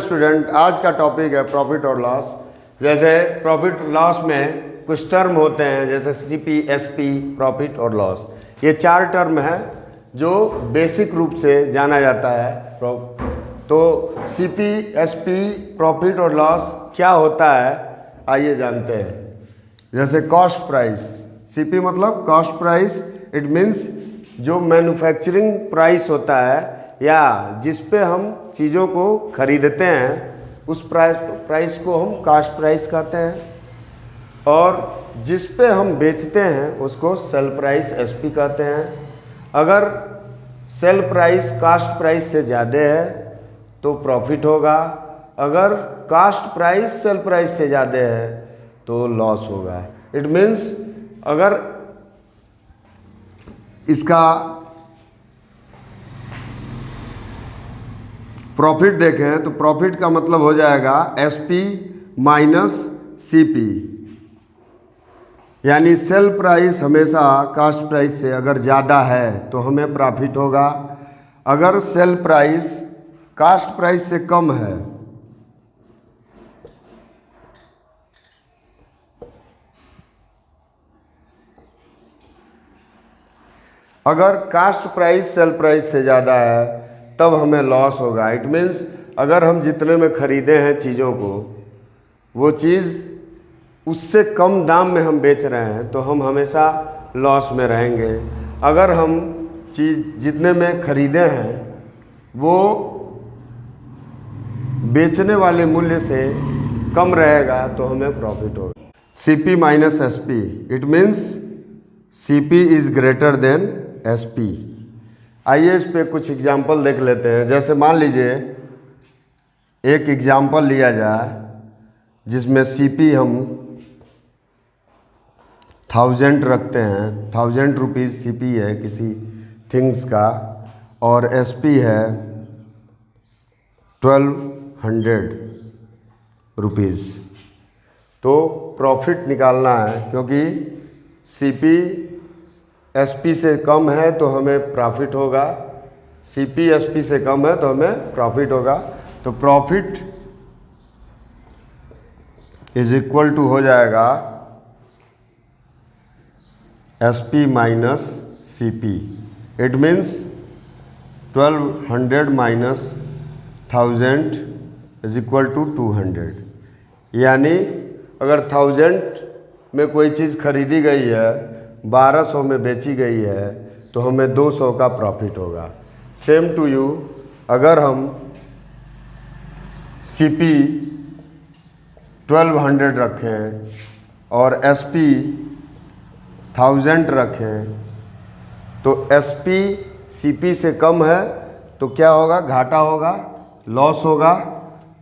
Student, आज का topic है प्रॉफिट और लॉस। जैसे प्रॉफिट लॉस में कुछ टर्म होते हैं, जैसे सीपी, एसपी, प्रॉफिट और लॉस। ये चार टर्म है जो बेसिक रूप से जाना जाता है। तो सीपी, एसपी, प्रॉफिट और लॉस क्या होता है, आइए जानते हैं। जैसे कॉस्ट प्राइस, सीपी मतलब कॉस्ट प्राइस, इट मीन्स जो मैन्युफैक्चरिंग प्राइस होता है या जिस पे हम चीज़ों को खरीदते हैं उस प्राइस को हम कास्ट प्राइस कहते हैं, और जिस पे हम बेचते हैं उसको सेल प्राइस, एसपी कहते हैं। अगर सेल प्राइस कास्ट प्राइस से ज़्यादा है तो प्रॉफिट होगा, अगर कास्ट प्राइस सेल प्राइस से ज़्यादा है तो लॉस होगा। इट मीन्स अगर इसका प्रॉफिट देखें तो प्रॉफिट का मतलब हो जाएगा एसपी माइनस सीपी, यानी सेल प्राइस हमेशा कास्ट प्राइस से अगर ज़्यादा है तो हमें प्रॉफिट होगा, अगर सेल प्राइस कास्ट प्राइस से कम है अगर कास्ट प्राइस सेल प्राइस से ज़्यादा है तब हमें लॉस होगा। इट मीन्स अगर हम जितने में ख़रीदे हैं चीज़ों को, वो चीज़ उससे कम दाम में हम बेच रहे हैं तो हम हमेशा लॉस में रहेंगे। अगर हम चीज़ जितने में ख़रीदे हैं वो बेचने वाले मूल्य से कम रहेगा तो हमें प्रॉफिट होगा। CP minus SP, it means CP is greater than SP. आइए इस पे कुछ एग्जाम्पल देख लेते हैं। जैसे मान लीजिए एक एग्जाम्पल लिया जाए जिसमें सीपी हम 1000 रखते हैं, 1000 रुपीज़ सीपी है किसी थिंग्स का, और एसपी है 1200 रुपीज़। तो प्रॉफिट निकालना है, क्योंकि सीपी एसपी से कम है तो हमें प्रॉफिट होगा, सीपी एसपी से कम है तो हमें प्रॉफिट होगा। तो प्रॉफिट इज इक्वल टू हो जाएगा SP minus CP. It means 1200 minus 1000 is equal to 200। यानी अगर 1000 में कोई चीज़ खरीदी गई है, 1200 में बेची गई है, तो हमें 200 का प्रॉफिट होगा। सेम टू यू, अगर हम सीपी 1200 रखें और एसपी 1000 रखें तो एसपी सीपी से कम है तो क्या होगा, घाटा होगा, लॉस होगा।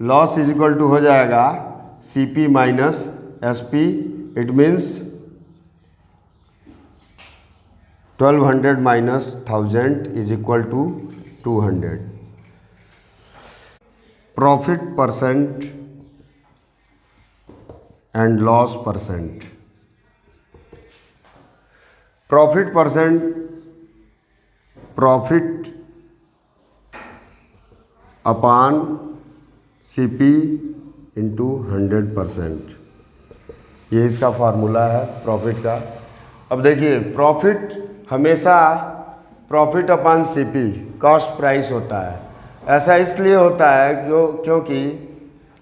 लॉस इज इक्वल टू हो जाएगा CP minus SP. It means 1200 minus 1000 is equal to 200। Profit percent and loss percent. Profit percent, profit upon CP into 100%, ये इसका फार्मूला है प्रॉफिट का। अब देखिए, प्रॉफिट हमेशा profit upon CP cost price होता है। ऐसा इसलिए होता है क्योंकि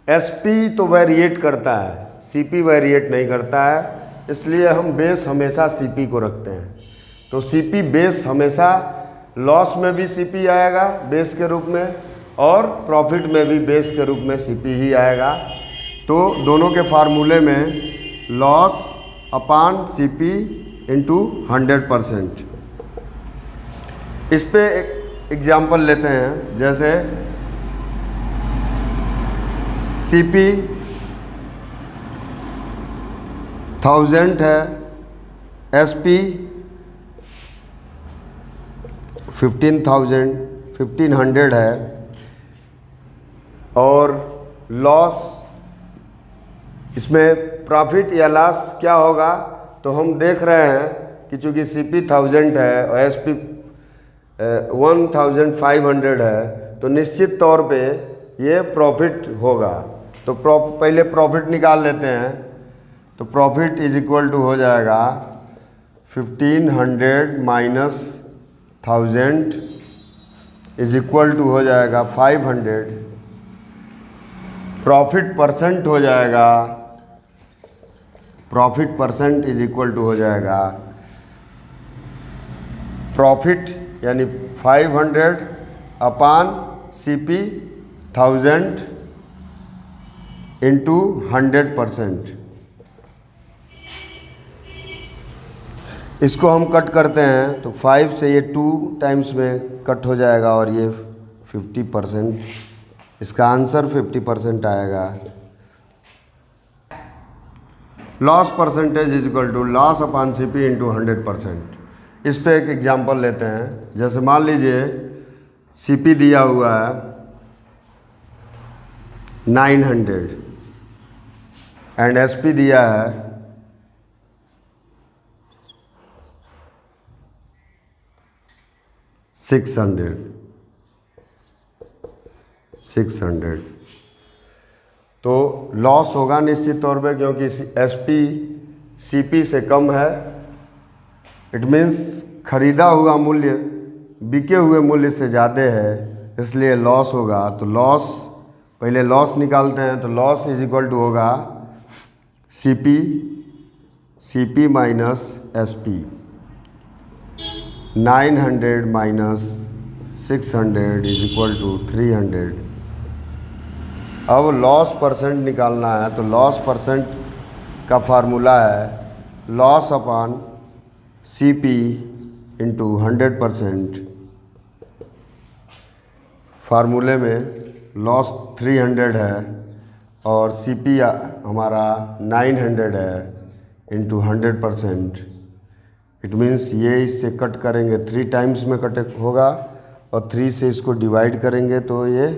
एसपी तो वेरिएट करता है, सीपी वेरिएट नहीं करता है, इसलिए हम बेस हमेशा सीपी को रखते हैं। तो सीपी बेस हमेशा, लॉस में भी सीपी आएगा बेस के रूप में और प्रॉफिट में भी बेस के रूप में सीपी ही आएगा। तो दोनों के फार्मूले में लॉस अपान सीपी इंटू 100%। इस पे एग्जाम्पल लेते हैं। जैसे सीपी 1000 है, एसपी 1500 है, और लॉस, इसमें प्रॉफिट या लॉस क्या होगा, तो हम देख रहे हैं कि चूँकि सीपी 1000 है और एसपी 1500 है, तो निश्चित तौर पे ये प्रॉफिट होगा। तो पहले प्रॉफिट निकाल लेते हैं। तो प्रॉफिट इज इक्वल टू हो जाएगा 1500 माइनस 1000 इज इक्वल टू हो जाएगा 500। प्रॉफिट परसेंट हो जाएगा, profit percent is equal to हो जाएगा प्रॉफिट यानी 500 अपान CP 1000 इंटू 100%। इसको हम कट करते हैं तो 5 से ये 2 टाइम्स में कट हो जाएगा और ये 50%। इसका आंसर 50% आएगा। Loss percentage is equal to loss upon CP into 100%। इस पे एक एग्जांपल लेते हैं। जैसे मान लीजिए CP दिया हुआ है 900 एंड SP दिया है 600। तो लॉस होगा निश्चित तौर पे, क्योंकि SP CP से कम है। इट मीन्स खरीदा हुआ मूल्य बिके हुए मूल्य से ज़्यादा है, इसलिए लॉस होगा। तो लॉस, पहले लॉस निकालते हैं। तो लॉस इज इक्वल टू होगा CP minus SP। 900 minus 600 is equal to 300। अब लॉस परसेंट निकालना है। तो लॉस परसेंट का फार्मूला है लॉस अपॉन CP इंटू 100%। फार्मूले में लॉस 300 है और CP हमारा 900 है इंटू 100%। इट मीन्स ये इससे कट करेंगे 3 टाइम्स में कट होगा और 3 से इसको डिवाइड करेंगे तो ये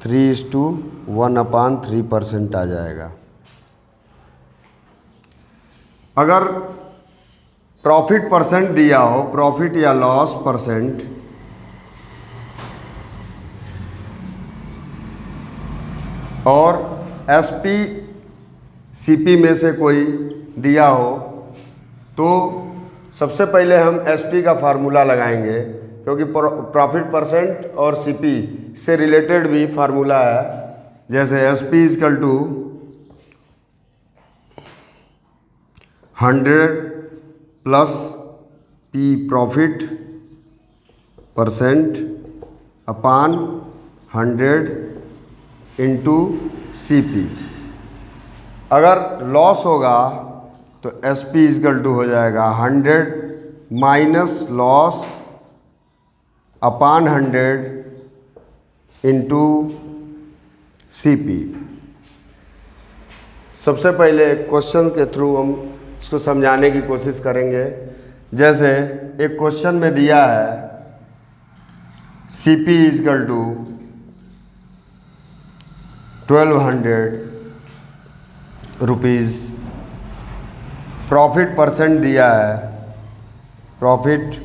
3:1/3% आ जाएगा। अगर प्रॉफिट परसेंट दिया हो, प्रॉफिट या लॉस परसेंट, और SP CP में से कोई दिया हो, तो सबसे पहले हम SP का फार्मूला लगाएंगे, क्योंकि प्रॉफिट परसेंट और CP से रिलेटेड भी फार्मूला है। जैसे SP equal to 100 plus P profit percent upon 100 into CP। अगर लॉस होगा तो SP इक्वल टू हो जाएगा 100 minus loss upon 100 into CP। सबसे पहले क्वेश्चन के थ्रू हम इसको समझाने की कोशिश करेंगे। जैसे एक क्वेश्चन में दिया है CP equal to 1200 rupees. Profit percent दिया है, profit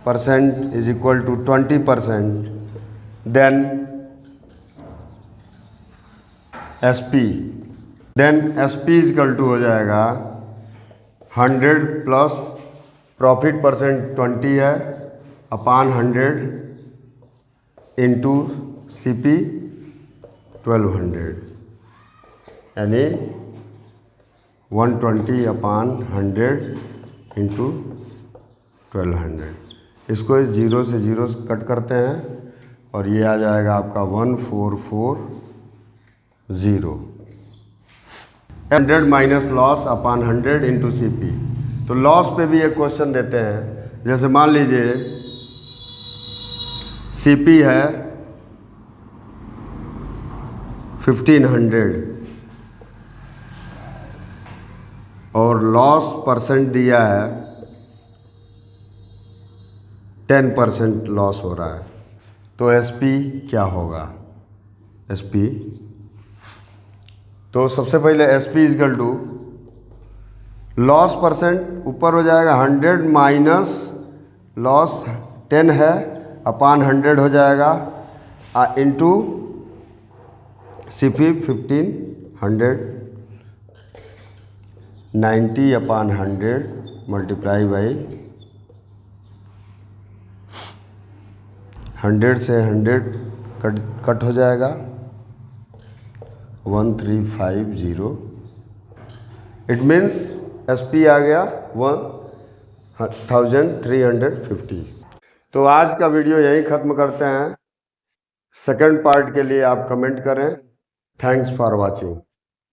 percent is equal to 20%। Then SP equal to हो जाएगा 100 प्लस प्रॉफिट परसेंट 20 है अपान 100 इंटू CP 1200, यानी 120 अपान 100 इंटू 1200। इसको इस 0 से 0 कट करते हैं और ये आ जाएगा आपका 1440। 100 minus loss upon 100 into CP। तो लॉस पे भी एक क्वेश्चन देते हैं। जैसे मान लीजिए CP है 1500 और लॉस परसेंट दिया है 10% लॉस हो रहा है, तो SP क्या होगा? SP, तो सबसे पहले SP equal to loss percent ऊपर हो जाएगा 100 माइनस लॉस 10 है अपान 100 हो जाएगा इंटू CP 1500 90/100 मल्टीप्लाई बाई 100 से 100 कट हो जाएगा 1350। इट मीन्स SP आ गया 1350। तो आज का वीडियो यहीं ख़त्म करते हैं। सेकंड पार्ट के लिए आप कमेंट करें। Thanks for watching.